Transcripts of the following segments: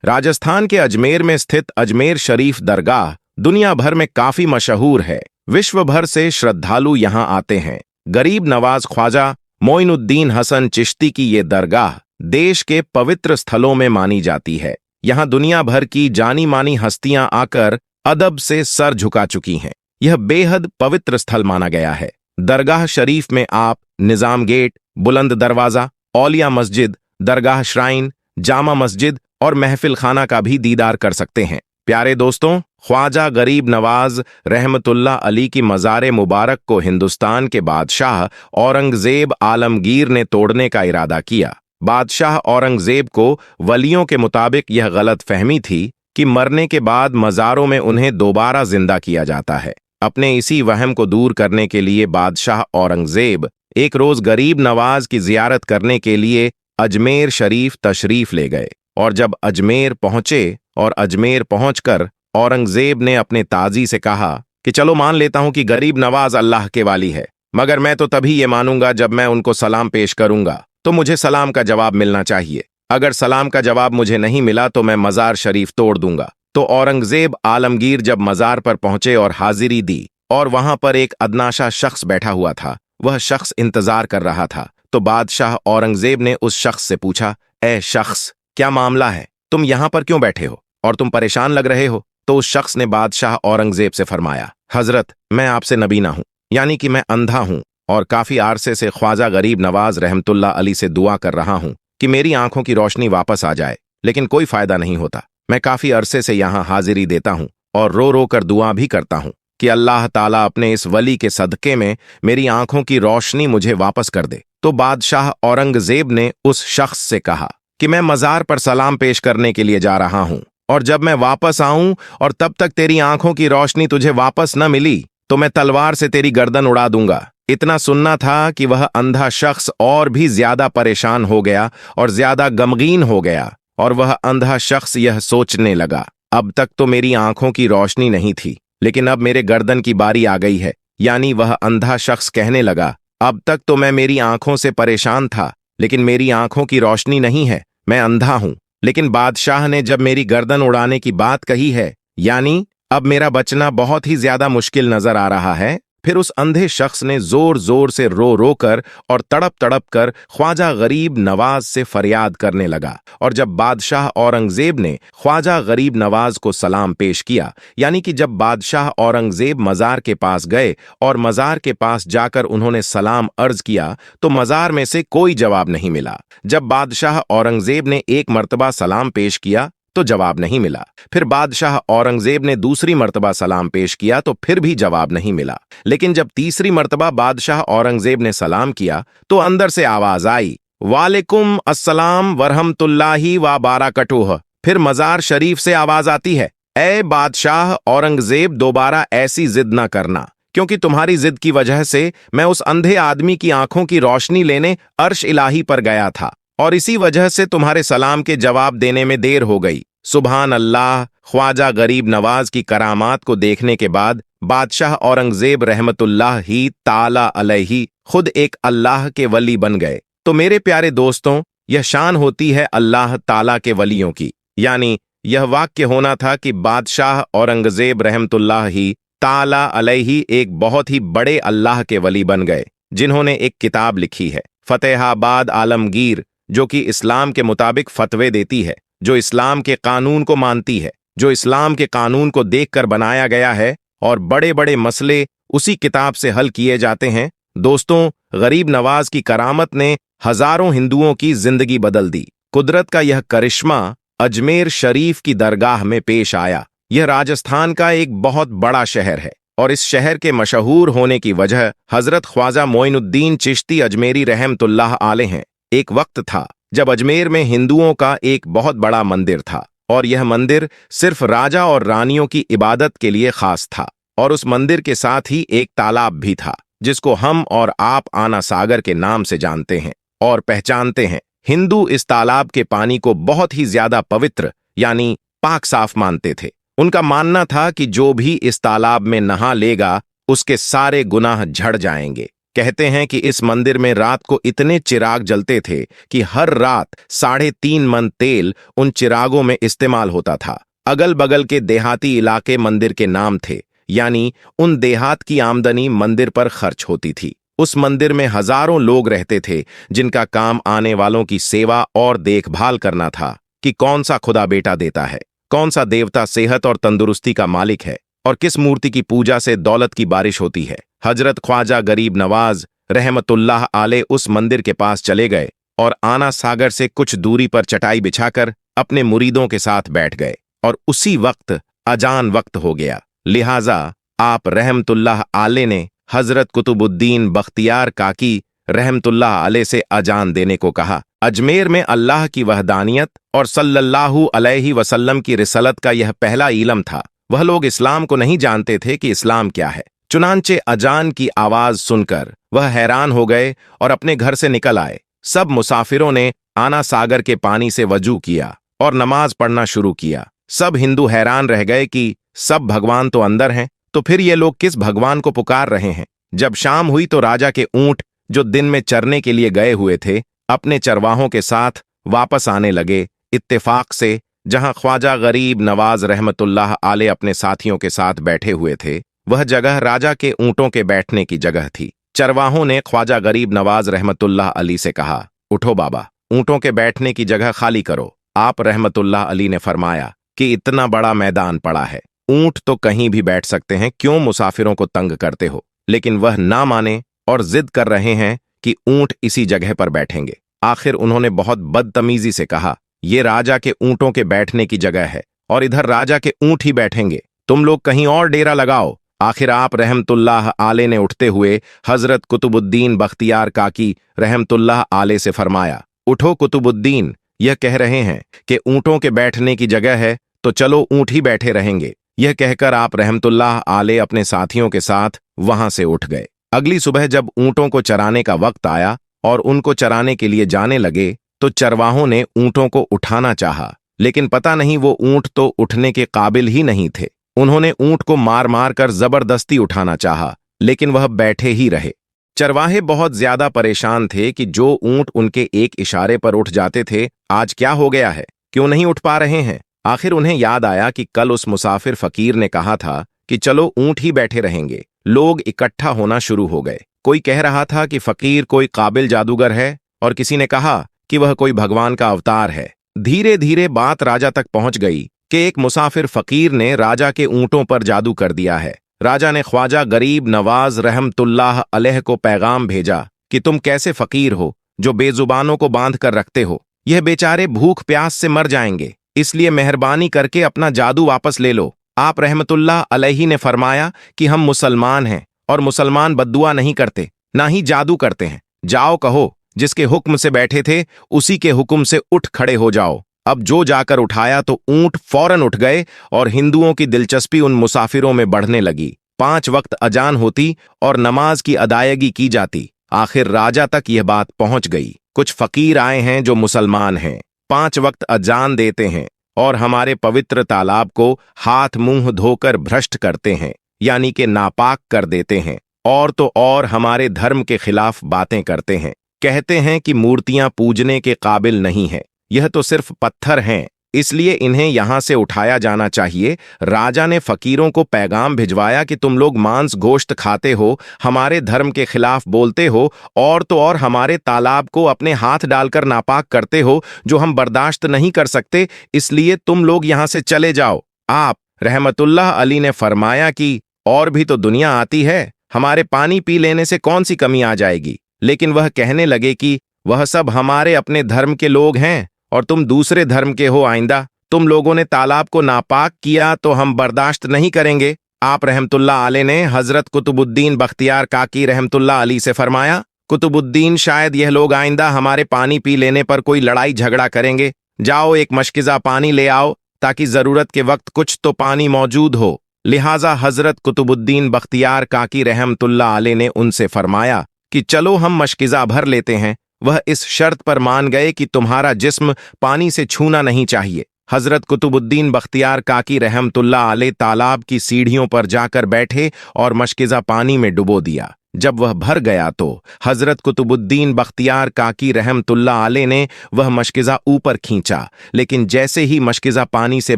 राजस्थान के अजमेर में स्थित अजमेर शरीफ दरगाह दुनिया भर में काफी मशहूर है। विश्व भर से श्रद्धालु यहाँ आते हैं। गरीब नवाज ख्वाजा मोइनुद्दीन हसन चिश्ती की ये दरगाह देश के पवित्र स्थलों में मानी जाती है। यहाँ दुनिया भर की जानी मानी हस्तियां आकर अदब से सर झुका चुकी हैं। यह बेहद पवित्र स्थल माना गया है। दरगाह शरीफ में आप निजाम गेट, बुलंद दरवाजा, औलिया मस्जिद, दरगाह श्राइन, जामा मस्जिद और महफिल खाना का भी दीदार कर सकते हैं। प्यारे दोस्तों, ख्वाजा गरीब नवाज रहमतुल्लाह अली की मज़ार मुबारक को हिंदुस्तान के बादशाह औरंगजेब आलमगीर ने तोड़ने का इरादा किया। बादशाह औरंगजेब को वलियों के मुताबिक यह गलत फहमी थी कि मरने के बाद मज़ारों में उन्हें दोबारा जिंदा किया जाता है। अपने इसी वहम को दूर करने के लिए बादशाह औरंगजेब एक रोज गरीब नवाज की जियारत करने के लिए अजमेर शरीफ तशरीफ ले गए और जब अजमेर पहुंचे और अजमेर पहुंचकर औरंगजेब ने अपने ताजी से कहा कि चलो मान लेता हूं कि गरीब नवाज अल्लाह के वाली है, मगर मैं तो तभी ये मानूंगा जब मैं उनको सलाम पेश करूंगा, तो मुझे सलाम का जवाब मिलना चाहिए। अगर सलाम का जवाब मुझे नहीं मिला तो मैं मज़ार शरीफ तोड़ दूंगा। तो औरंगजेब आलमगीर जब मज़ार पर पहुंचे और हाजिरी दी और वहां पर एक अदनाशा शख्स बैठा हुआ था, वह शख्स इंतजार कर रहा था। तो बादशाह औरंगजेब ने उस शख्स से पूछा, ए शख्स, क्या मामला है? तुम यहां पर क्यों बैठे हो और तुम परेशान लग रहे हो? तो उस शख्स ने बादशाह औरंगजेब से फरमाया, हजरत, मैं आपसे नबीना हूं, यानी कि मैं अंधा हूं और काफी अरसे से ख्वाजा गरीब नवाज रहमतुल्लाह अली से दुआ कर रहा हूं कि मेरी आंखों की रोशनी वापस आ जाए, लेकिन कोई फायदा नहीं होता। मैं काफी अरसे से यहाँ हाजिरी देता हूँ और रो रो कर दुआ भी करता हूँ कि अल्लाह ताला अपने इस वली के सदके में मेरी आंखों की रोशनी मुझे वापस कर दे। तो बादशाह औरंगजेब ने उस शख्स से कहा कि मैं मज़ार पर सलाम पेश करने के लिए जा रहा हूँ और जब मैं वापस आऊं और तब तक तेरी आंखों की रोशनी तुझे वापस न मिली तो मैं तलवार से तेरी गर्दन उड़ा दूंगा। इतना सुनना था कि वह अंधा शख्स और भी ज्यादा परेशान हो गया और ज्यादा गमगीन हो गया और वह अंधा शख्स यह सोचने लगा, अब तक तो मेरी आंखों की रोशनी नहीं थी, लेकिन अब मेरे गर्दन की बारी आ गई है। यानी वह अंधा शख्स कहने लगा, अब तक तो मैं मेरी आंखों से परेशान था, लेकिन मेरी आंखों की रोशनी नहीं है, मैं अंधा हूं। लेकिन बादशाह ने जब मेरी गर्दन उड़ाने की बात कही है, यानी अब मेरा बचना बहुत ही ज्यादा मुश्किल नजर आ रहा है। फिर उस अंधे शख्स ने जोर जोर से रो रो कर और तड़प तड़प कर ख्वाजा गरीब नवाज से फरियाद करने लगा। और जब बादशाह औरंगजेब ने ख्वाजा गरीब नवाज को सलाम पेश किया, यानी कि जब बादशाह औरंगजेब मज़ार के पास गए और मज़ार के पास जाकर उन्होंने सलाम अर्ज किया, तो मज़ार में से कोई जवाब नहीं मिला। जब बादशाह औरंगजेब ने एक मर्तबा सलाम पेश किया तो जवाब नहीं मिला। फिर बादशाह औरंगजेब ने दूसरी मर्तबा सलाम पेश किया तो फिर भी जवाब नहीं मिला। लेकिन जब तीसरी मर्तबा बादशाह औरंगजेब ने सलाम किया तो अंदर से आवाज आई, वालेकुम अस्सलाम वरहमतुल्लाहि व बारकातुहू। फिर मज़ार शरीफ से आवाज आती है, ए बादशाह औरंगजेब, दोबारा ऐसी जिद न करना, क्योंकि तुम्हारी जिद की वजह से मैं उस अंधे आदमी की आंखों की रोशनी लेने अर्श इलाही पर गया था और इसी वजह से तुम्हारे सलाम के जवाब देने में देर हो गई। सुभान अल्लाह। ख्वाजा गरीब नवाज की करामात को देखने के बाद बादशाह औरंगजेब रहमतुल्लाह ही ताला अलैहि खुद एक अल्लाह के वली बन गए। तो मेरे प्यारे दोस्तों, यह शान होती है अल्लाह ताला के वलियों की। यानी यह वाक्य होना था कि बादशाह औरंगजेब रहमतुल्लाह ही ताला अलैहि एक बहुत ही बड़े अल्लाह के वली बन गए, जिन्होंने एक किताब लिखी है, फतेहाबाद आलमगीर, जो कि इस्लाम के मुताबिक फतवे देती है, जो इस्लाम के कानून को मानती है, जो इस्लाम के कानून को देखकर बनाया गया है और बड़े बड़े मसले उसी किताब से हल किए जाते हैं। दोस्तों, गरीब नवाज की करामत ने हजारों हिंदुओं की जिंदगी बदल दी। कुदरत का यह करिश्मा अजमेर शरीफ की दरगाह में पेश आया। यह राजस्थान का एक बहुत बड़ा शहर है और इस शहर के मशहूर होने की वजह हजरत ख्वाजा मोइनुद्दीन चिश्ती अजमेरी रहमतुल्लाह अलैह हैं। एक वक्त था जब अजमेर में हिंदुओं का एक बहुत बड़ा मंदिर था और यह मंदिर सिर्फ राजा और रानियों की इबादत के लिए खास था और उस मंदिर के साथ ही एक तालाब भी था, जिसको हम और आप आना सागर के नाम से जानते हैं और पहचानते हैं। हिंदू इस तालाब के पानी को बहुत ही ज्यादा पवित्र यानी पाक साफ मानते थे। उनका मानना था कि जो भी इस तालाब में नहा लेगा उसके सारे गुनाह झड़ जाएंगे। कहते हैं कि इस मंदिर में रात को इतने चिराग जलते थे कि हर रात 3.5 मन तेल उन चिरागों में इस्तेमाल होता था। अगल बगल के देहाती इलाके मंदिर के नाम थे, यानी उन देहात की आमदनी मंदिर पर खर्च होती थी। उस मंदिर में हजारों लोग रहते थे जिनका काम आने वालों की सेवा और देखभाल करना था कि कौन सा खुदा बेटा देता है, कौन सा देवता सेहत और तंदुरुस्ती का मालिक है और किस मूर्ति की पूजा से दौलत की बारिश होती है। हजरत ख्वाजा गरीब नवाज रहमतुल्लाह आले उस मंदिर के पास चले गए और आना सागर से कुछ दूरी पर चटाई बिछाकर अपने मुरीदों के साथ बैठ गए और उसी वक्त अजान वक्त हो गया। लिहाजा आप रहमतुल्लाह आले ने हजरत कुतुबुद्दीन बख्तियार काकी रहमतुल्लाह आले से अजान देने को कहा। अजमेर में अल्लाह की वहदानियत और सल्लल्लाहु अलैहि वसल्लम की रिसलत का यह पहला इलम था। वह लोग इस्लाम को नहीं जानते थे कि इस्लाम क्या है। चुनांचे अजान की आवाज सुनकर वह हैरान हो गए और अपने घर से निकल आए। सब मुसाफिरों ने आना सागर के पानी से वजू किया और नमाज पढ़ना शुरू किया। सब हिंदू हैरान रह गए कि सब भगवान तो अंदर हैं, तो फिर ये लोग किस भगवान को पुकार रहे हैं। जब शाम हुई तो राजा के ऊंट, जो दिन में चरने के लिए गए हुए थे, अपने चरवाहों के साथ वापस आने लगे। इत्तेफाक से जहां ख्वाजा गरीब नवाज रहमतुल्लाह आले अपने साथियों के साथ बैठे हुए थे, वह जगह राजा के ऊंटों के बैठने की जगह थी। चरवाहों ने ख्वाजा गरीब नवाज रहमतुल्लाह अली से कहा, उठो बाबा, ऊंटों के बैठने की जगह खाली करो। आप रहमतुल्लाह अली ने फरमाया कि इतना बड़ा मैदान पड़ा है, ऊंट तो कहीं भी बैठ सकते हैं, क्यों मुसाफिरों को तंग करते हो। लेकिन वह ना माने और जिद कर रहे हैं कि ऊंट इसी जगह पर बैठेंगे। आखिर उन्होंने बहुत बदतमीजी से कहा, ये राजा के ऊंटों के बैठने की जगह है और इधर राजा के ऊंट ही बैठेंगे, तुम लोग कहीं और डेरा लगाओ। आखिर आप रहमतुल्लाह आले ने उठते हुए हजरत कुतुबुद्दीन बख्तियार काकी रहमतुल्लाह आले से फरमाया, उठो कुतुबुद्दीन, यह कह रहे हैं कि ऊंटों के बैठने की जगह है, तो चलो ऊंट ही बैठे रहेंगे। यह कहकर आप रहमतुल्लाह आले अपने साथियों के साथ वहां से उठ गए। अगली सुबह जब ऊंटों को चराने का वक्त आया और उनको चराने के लिए जाने लगे, तो चरवाहों ने ऊंटों को उठाना चाहा, लेकिन पता नहीं वो ऊंट तो उठने के काबिल ही नहीं थे। उन्होंने ऊंट को मार मार कर जबरदस्ती उठाना चाहा, लेकिन वह बैठे ही रहे। चरवाहे बहुत ज्यादा परेशान थे कि जो ऊंट उनके एक इशारे पर उठ जाते थे, आज क्या हो गया है, क्यों नहीं उठ पा रहे हैं। आखिर उन्हें याद आया कि कल उस मुसाफिर फकीर ने कहा था कि चलो ऊंट ही बैठे रहेंगे। लोग इकट्ठा होना शुरू हो गए। कोई कह रहा था कि फकीर कोई काबिल जादूगर है और किसी ने कहा कि वह कोई भगवान का अवतार है। धीरे धीरे बात राजा तक पहुंच गई कि एक मुसाफिर फकीर ने राजा के ऊंटों पर जादू कर दिया है। राजा ने ख्वाजा गरीब नवाज रहमतुल्लाह अलैह को पैगाम भेजा कि तुम कैसे फकीर हो जो बेजुबानों को बांध कर रखते हो, यह बेचारे भूख प्यास से मर जाएंगे, इसलिए मेहरबानी करके अपना जादू वापस ले लो। आप रहमतुल्लाह अलैहि ने फरमाया कि हम मुसलमान हैं और मुसलमान बद्दुआ नहीं करते, ना ही जादू करते हैं। जाओ कहो, जिसके हुक्म से बैठे थे उसी के हुक्म से उठ खड़े हो जाओ। अब जो जाकर उठाया तो ऊंट फौरन उठ गए और हिंदुओं की दिलचस्पी उन मुसाफिरों में बढ़ने लगी। 5 वक्त अजान होती और नमाज की अदायगी की जाती। आखिर राजा तक यह बात पहुंच गई। कुछ फकीर आए हैं जो मुसलमान हैं, 5 वक्त अजान देते हैं और हमारे पवित्र तालाब को हाथ मुंह धोकर भ्रष्ट करते हैं, यानी कि नापाक कर देते हैं, और तो और हमारे धर्म के खिलाफ बातें करते हैं। कहते हैं कि मूर्तियां पूजने के काबिल नहीं है, यह तो सिर्फ पत्थर हैं, इसलिए इन्हें यहां से उठाया जाना चाहिए। राजा ने फकीरों को पैगाम भिजवाया कि तुम लोग मांस गोश्त खाते हो, हमारे धर्म के खिलाफ बोलते हो, और तो और हमारे तालाब को अपने हाथ डालकर नापाक करते हो, जो हम बर्दाश्त नहीं कर सकते, इसलिए तुम लोग यहां से चले जाओ। आप रहमतुल्लाह अली ने फरमाया कि और भी तो दुनिया आती है, हमारे पानी पी लेने से कौन सी कमी आ जाएगी। लेकिन वह कहने लगे कि वह सब हमारे अपने धर्म के लोग हैं और तुम दूसरे धर्म के हो। आइंदा तुम लोगों ने तालाब को नापाक किया तो हम बर्दाश्त नहीं करेंगे। आप रहमतुल्लाह आले ने हजरत कुतुबुद्दीन बख्तियार काकी रहमतुल्लाह अली से फरमाया, कुतुबुद्दीन, शायद यह लोग आइंदा हमारे पानी पी लेने पर कोई लड़ाई झगड़ा करेंगे। जाओ एक मशकिजा पानी ले आओ ताकि जरूरत के वक्त कुछ तो पानी मौजूद हो। लिहाजा हजरत कुतुबुद्दीन बख्तियार काकी रहमतुल्लाह आले ने उनसे फरमाया कि चलो हम मशकिजा भर लेते हैं। वह इस शर्त पर मान गए कि तुम्हारा जिस्म पानी से छूना नहीं चाहिए। हजरत कुतुबुद्दीन बख्तियार काकी रहमतुल्लाह अलैह तालाब की सीढ़ियों पर जाकर बैठे और मशकिजा पानी में डुबो दिया। जब वह भर गया तो हजरत कुतुबुद्दीन बख्तियार काकी रहमतुल्लाह अलैह ने वह मशकिज़ा ऊपर खींचा, लेकिन जैसे ही मशकिज़ा पानी से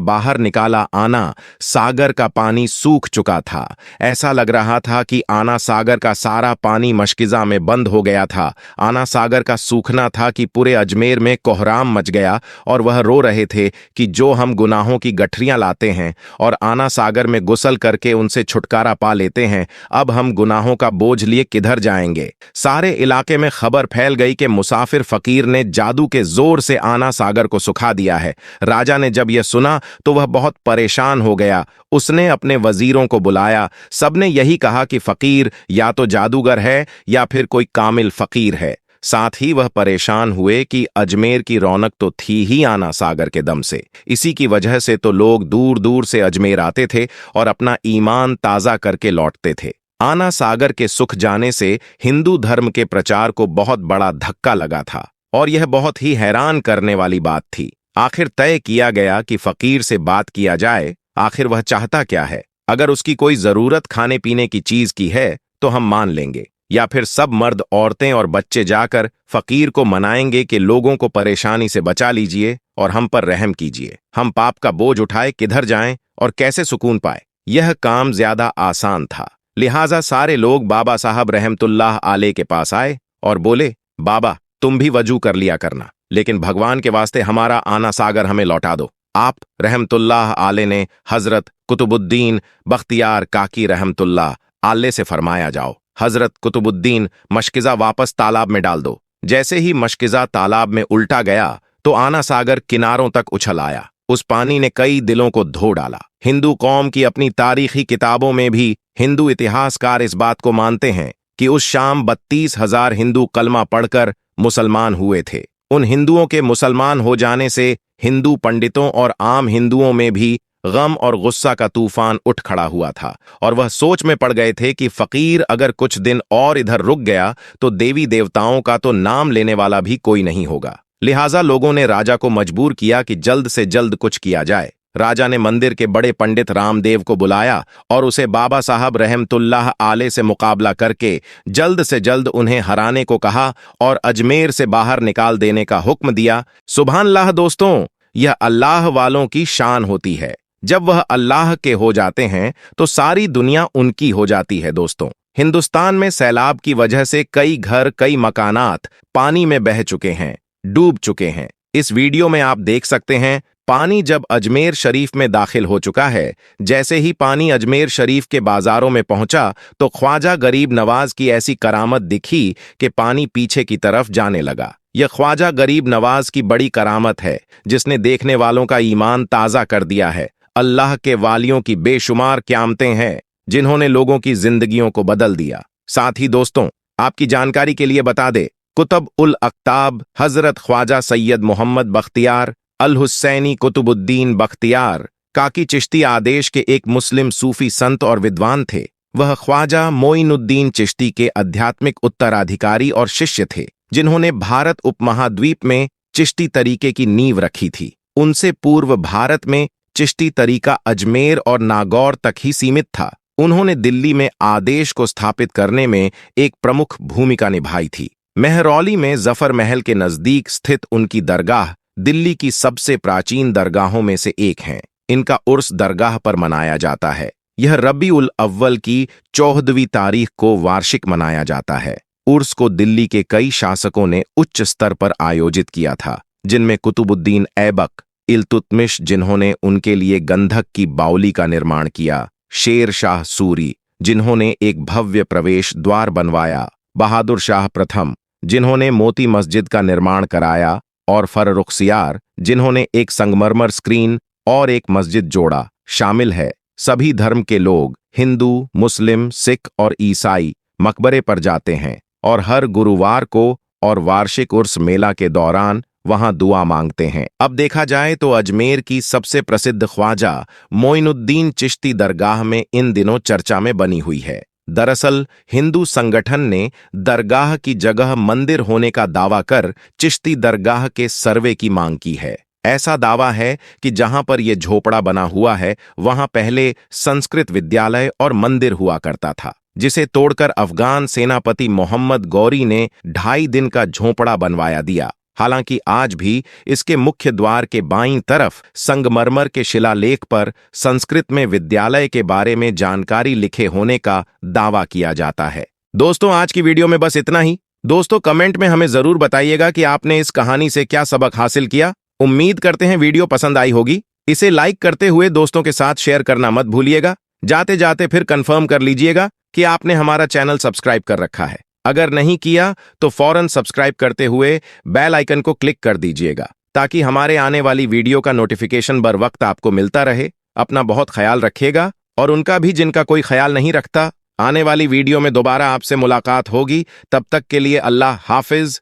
बाहर निकाला आना सागर का पानी सूख चुका था। ऐसा लग रहा था कि आना सागर का सारा पानी मशकिज़ा में बंद हो गया था। आना सागर का सूखना था कि पूरे अजमेर में कोहराम मच गया और वह रो रहे थे कि जो हम गुनाहों की गठरियां लाते हैं और आना सागर में गुसल करके उनसे छुटकारा पा लेते हैं, अब हम गुनाहों का बोझ लिए किधर जाएंगे। सारे इलाके में खबर फैल गई कि मुसाफिर फकीर ने जादू के जोर से आना सागर को सुखा दिया है। राजा ने जब यह सुना तो वह बहुत परेशान हो गया। उसने अपने वजीरों को बुलाया। सबने यही कहा कि फकीर या तो जादूगर है या फिर कोई कामिल फकीर है। साथ ही वह परेशान हुए कि अजमेर की रौनक तो थी ही आना सागर के दम से। इसी की वजह से तो लोग दूर दूर से अजमेर आते थे और अपना ईमान ताज़ा करके लौटते थे। आना सागर के सुख जाने से हिंदू धर्म के प्रचार को बहुत बड़ा धक्का लगा था और यह बहुत ही हैरान करने वाली बात थी। आखिर तय किया गया कि फकीर से बात किया जाए। आखिर वह चाहता क्या है? अगर उसकी कोई जरूरत खाने पीने की चीज की है तो हम मान लेंगे, या फिर सब मर्द औरतें और बच्चे जाकर फकीर को मनाएंगे कि लोगों को परेशानी से बचा लीजिए और हम पर रहम कीजिए। हम पाप का बोझ उठाए किधर जाएं और कैसे सुकून पाए? यह काम ज्यादा आसान था। लिहाजा सारे लोग बाबा साहब रहमतुल्लाह आले के पास आए और बोले, बाबा तुम भी वजू कर लिया करना, लेकिन भगवान के वास्ते हमारा आना सागर हमें लौटा दो। आप रहमतुल्लाह आले ने हजरत कुतुबुद्दीन बख्तियार काकी रहमतुल्लाह आले से फरमाया, जाओ हजरत कुतुबुद्दीन मशकिज़ा वापस तालाब में डाल दो। जैसे ही मशकिज़ा तालाब में उल्टा गया तो आना सागर किनारों तक उछल आया। उस पानी ने कई दिलों को धो डाला। हिंदू कौम की अपनी तारीखी किताबों में भी हिंदू इतिहासकार इस बात को मानते हैं कि उस शाम 32,000 हिंदू कलमा पढ़कर मुसलमान हुए थे। उन हिंदुओं के मुसलमान हो जाने से हिंदू पंडितों और आम हिंदुओं में भी गम और गुस्सा का तूफान उठ खड़ा हुआ था और वह सोच में पड़ गए थे कि फकीर अगर कुछ दिन और इधर रुक गया तो देवी देवताओं का तो नाम लेने वाला भी कोई नहीं होगा। लिहाजा लोगों ने राजा को मजबूर किया कि जल्द से जल्द कुछ किया जाए। राजा ने मंदिर के बड़े पंडित रामदेव को बुलाया और उसे बाबा साहब रहमतुल्लाह आले से मुकाबला करके जल्द से जल्द उन्हें हराने को कहा और अजमेर से बाहर निकाल देने का हुक्म दिया। सुभानअल्लाह दोस्तों, यह अल्लाह वालों की शान होती है। जब वह अल्लाह के हो जाते हैं तो सारी दुनिया उनकी हो जाती है। दोस्तों, हिंदुस्तान में सैलाब की वजह से कई घर, कई मकानात पानी में बह चुके हैं, डूब चुके हैं। इस वीडियो में आप देख सकते हैं पानी जब अजमेर शरीफ में दाखिल हो चुका है। जैसे ही पानी अजमेर शरीफ के बाजारों में पहुंचा तो ख्वाजा गरीब नवाज की ऐसी करामत दिखी कि पानी पीछे की तरफ जाने लगा। यह ख्वाजा गरीब नवाज की बड़ी करामत है जिसने देखने वालों का ईमान ताज़ा कर दिया है। अल्लाह के वालियों की बेशुमार क़यामतें हैं जिन्होंने लोगों की जिंदगियों को बदल दिया। साथ ही दोस्तों, आपकी जानकारी के लिए बता दे, कुतुब उल अक्ताब हजरत ख्वाजा सैयद मोहम्मद बख्तियार अल हुसैनी कुतुबुद्दीन बख्तियार काकी चिश्ती आदेश के एक मुस्लिम सूफी संत और विद्वान थे। वह ख्वाजा मोइनुद्दीन चिश्ती के आध्यात्मिक उत्तराधिकारी और शिष्य थे जिन्होंने भारत उपमहाद्वीप में चिश्ती तरीके की नींव रखी थी। उनसे पूर्व भारत में चिश्ती तरीका अजमेर और नागौर तक ही सीमित था। उन्होंने दिल्ली में आदेश को स्थापित करने में एक प्रमुख भूमिका निभाई थी। मेहरौली में जफर महल के नजदीक स्थित उनकी दरगाह दिल्ली की सबसे प्राचीन दरगाहों में से एक है। इनका उर्स दरगाह पर मनाया जाता है। यह रबी उल अव्वल की 14वीं तारीख को वार्षिक मनाया जाता है। उर्स को दिल्ली के कई शासकों ने उच्च स्तर पर आयोजित किया था, जिनमें कुतुबुद्दीन ऐबक, इल्तुतमिश जिन्होंने उनके लिए गंधक की बावली का निर्माण किया, शेर शाह सूरी जिन्होंने एक भव्य प्रवेश द्वार बनवाया, बहादुर शाह प्रथम जिन्होंने मोती मस्जिद का निर्माण कराया और फर्रुखसियार जिन्होंने एक संगमरमर स्क्रीन और एक मस्जिद जोड़ा शामिल है। सभी धर्म के लोग, हिंदू, मुस्लिम, सिख और ईसाई मकबरे पर जाते हैं और हर गुरुवार को और वार्षिक उर्स मेला के दौरान वहां दुआ मांगते हैं। अब देखा जाए तो अजमेर की सबसे प्रसिद्ध ख्वाजा मोइनुद्दीन चिश्ती दरगाह में इन दिनों चर्चा में बनी हुई है। दरअसल हिंदू संगठन ने दरगाह की जगह मंदिर होने का दावा कर चिश्ती दरगाह के सर्वे की मांग की है। ऐसा दावा है कि जहां पर यह झोपड़ा बना हुआ है वहां पहले संस्कृत विद्यालय और मंदिर हुआ करता था। जिसे तोड़कर अफगान सेनापति मोहम्मद गौरी ने 2.5 दिन का झोंपड़ा बनवाया दिया। हालांकि आज भी इसके मुख्य द्वार के बाईं तरफ संगमरमर के शिलालेख पर संस्कृत में विद्यालय के बारे में जानकारी लिखे होने का दावा किया जाता है। दोस्तों, आज की वीडियो में बस इतना ही। दोस्तों, कमेंट में हमें जरूर बताइएगा कि आपने इस कहानी से क्या सबक हासिल किया। उम्मीद करते हैं वीडियो पसंद आई होगी। इसे लाइक करते हुए दोस्तों के साथ शेयर करना मत भूलिएगा। जाते जाते फिर कंफर्म कर लीजिएगा कि आपने हमारा चैनल सब्सक्राइब कर रखा है। अगर नहीं किया तो फौरन सब्सक्राइब करते हुए बेल आइकन को क्लिक कर दीजिएगा ताकि हमारे आने वाली वीडियो का नोटिफिकेशन बर वक्त आपको मिलता रहे। अपना बहुत ख्याल रखिएगा और उनका भी जिनका कोई ख्याल नहीं रखता। आने वाली वीडियो में दोबारा आपसे मुलाकात होगी। तब तक के लिए अल्लाह हाफिज।